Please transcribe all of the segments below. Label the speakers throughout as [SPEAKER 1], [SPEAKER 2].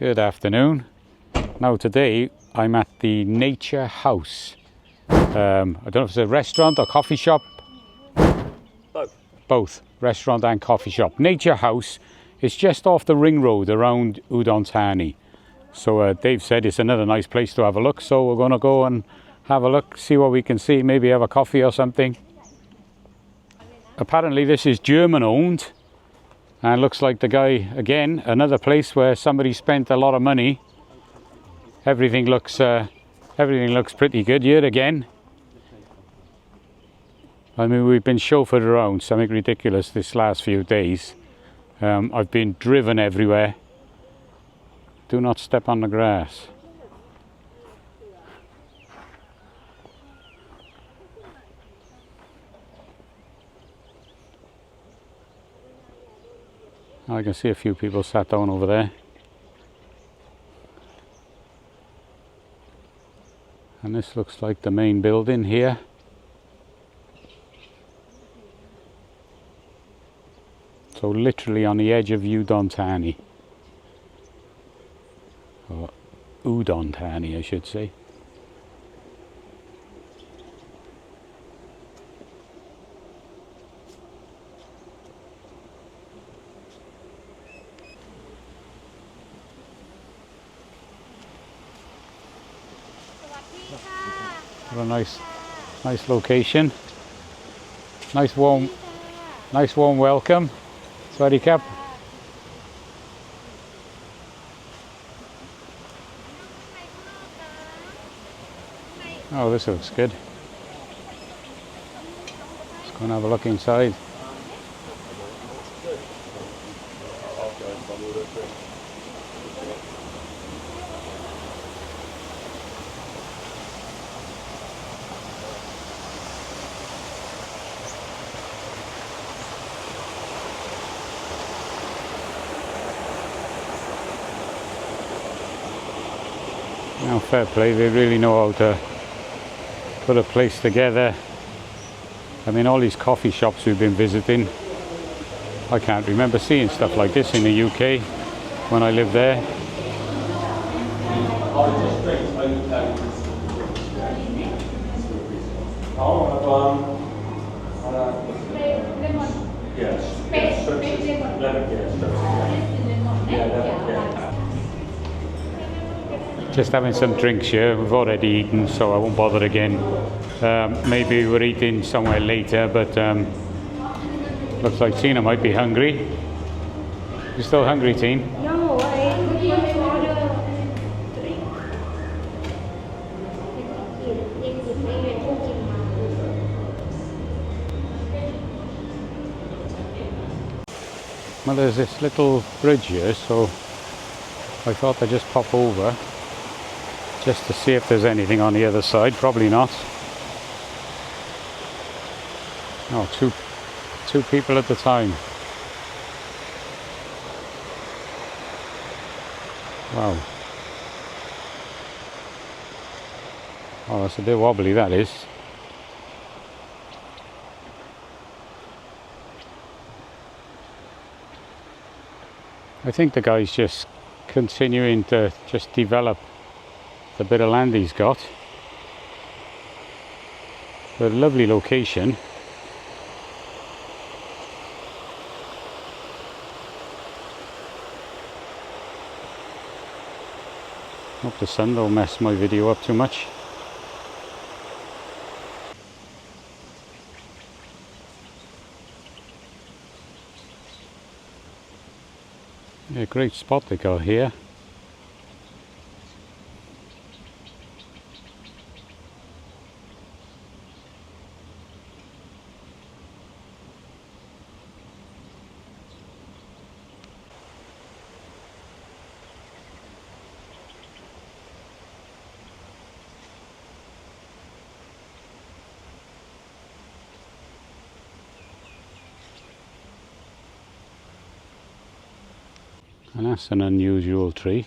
[SPEAKER 1] Good afternoon. Now today I'm at the Nature House. I don't know if it's a restaurant or coffee shop. Both. Restaurant and coffee shop. Nature House is just off the ring road around Udon Thani. So Dave said it's another nice place to have a look. So we're going to go and have a look, see what we can see, maybe have a coffee or something. Apparently this is German owned. And looks like the guy, again, another place where somebody spent a lot of money. Everything looks pretty good here again. I mean, we've been chauffeured around something ridiculous this last few days. I've been driven everywhere. Do not step on the grass. I can see a few people sat down over there. And this looks like the main building here. So literally on the edge of Udon Thani. Or Udon Thani, I should say. What a nice location. Nice warm welcome. Sawasdee krap. Oh, this looks good. Let's go and have a look inside. Now, fair play, they really know how to put a place together. I mean, all these coffee shops we've been visiting, I can't remember seeing stuff like this in the UK when I lived there. Just having some drinks here. We've already eaten, so I won't bother again. Maybe we're eating somewhere later, but looks like Tina might be hungry. You still hungry, Tina?
[SPEAKER 2] No, I could order drink.
[SPEAKER 1] Well, there's this little bridge here, so I thought I'd just pop over just to see if there's anything on the other side. Probably not. Oh, two people at a time. Wow. Oh, that's a bit wobbly, that is. I think the guy's just continuing to just develop the bit of land he's got. But a lovely location. Hope the sun don't mess my video up too much. Yeah, great spot they got here. And that's an unusual tree.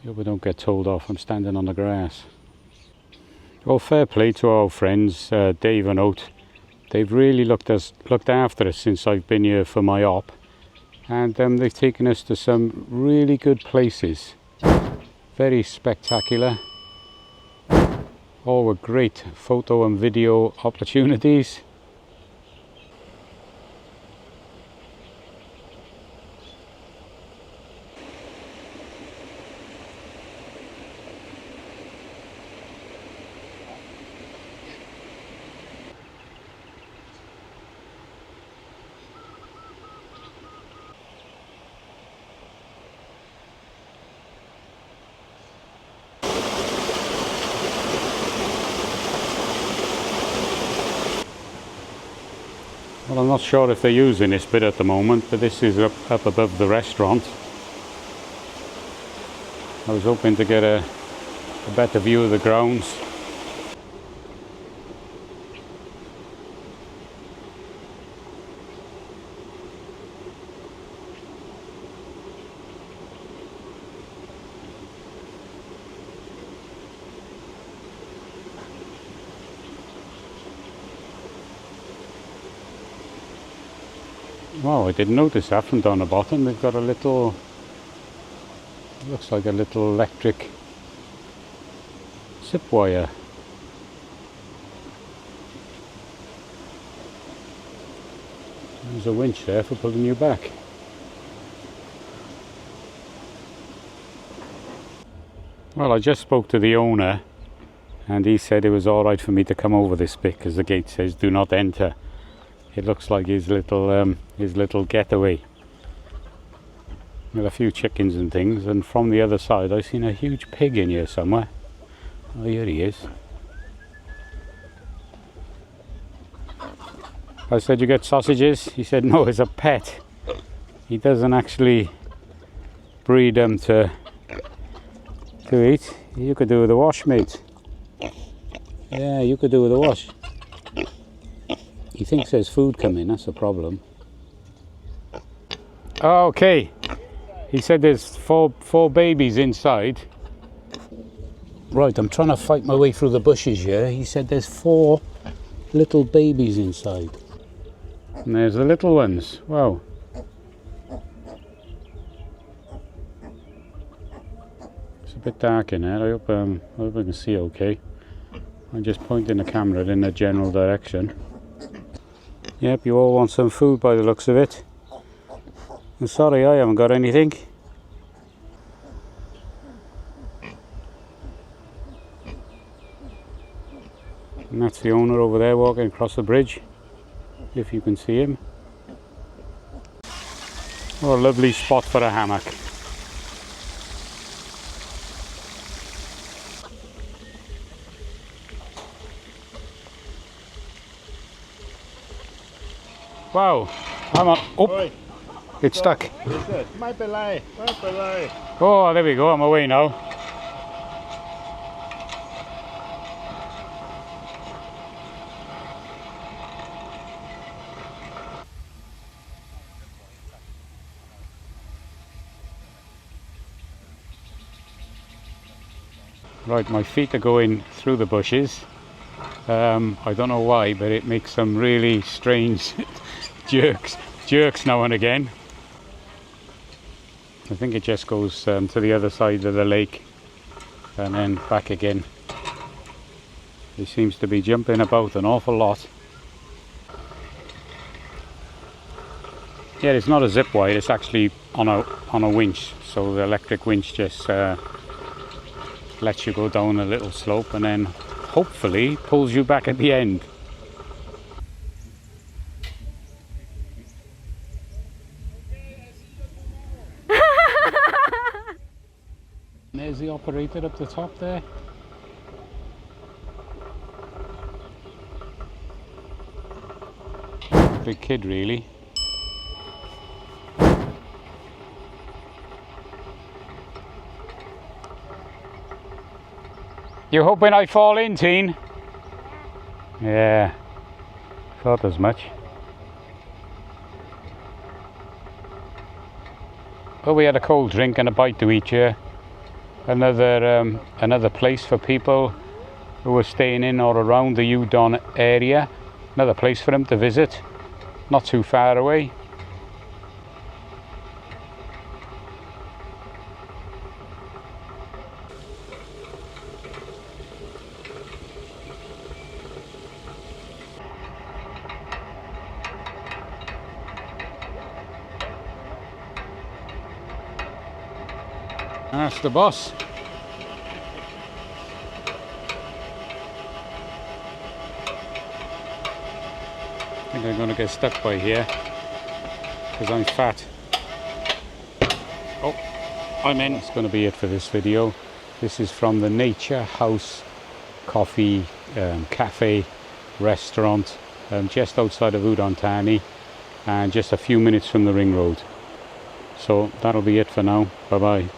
[SPEAKER 1] I hope I don't get told off. I'm standing on the grass. Well, fair play to our friends, Dave and Oat. They've really looked after us since I've been here for my op. and they've taken us to some really good places. Very spectacular. All were great photo and video opportunities. Well, I'm not sure if they're using this bit at the moment, but this is up above the restaurant. I was hoping to get a better view of the grounds. Wow, I didn't notice that from down the bottom. They've got a little, looks like a little electric zip wire. There's a winch there for pulling you back. Well, I just spoke to the owner and he said it was alright for me to come over this bit because the gate says do not enter. It looks like his little getaway with a few chickens and things, and from the other side I've seen a huge pig in here somewhere. Oh, here he is. I said, you get sausages? He said, no, it's a pet. He doesn't actually breed them to eat. You could do with a wash, mate. Yeah, you could do with a wash. He thinks there's food coming, that's the problem. Okay, he said there's four babies inside. Right, I'm trying to fight my way through the bushes here. He said there's 4 little babies inside. And there's the little ones. Wow. It's a bit dark in there. I hope I can see okay. I'm just pointing the camera in a general direction. Yep, you all want some food by the looks of it. I'm sorry, I haven't got anything. And that's the owner over there walking across the bridge, if you can see him. Oh, a lovely spot for a hammock. Wow, I'm on. Oh, it's stuck. Oh, there we go, I'm away now. Right, my feet are going through the bushes. I don't know why, but it makes some really strange jerks now and again. I think it just goes to the other side of the lake and then back again. It seems to be jumping about an awful lot. Yeah, it's not a zip wire, it's actually on a winch, so the electric winch just lets you go down a little slope and then hopefully pulls you back at the end. There's the operator up the top there. Big kid really. You hoping I fall in, teen? Yeah, thought as much. Well, we had a cold drink and a bite to eat here. Another place for people who are staying in or around the Udon area. Another place for them to visit, not too far away. That's the boss. I think I'm going to get stuck by here because I'm fat. Oh, I'm in. It's going to be it for this video. This is from the Nature House Coffee Cafe Restaurant just outside of Udon Thani and just a few minutes from the ring road. So that'll be it for now. Bye bye.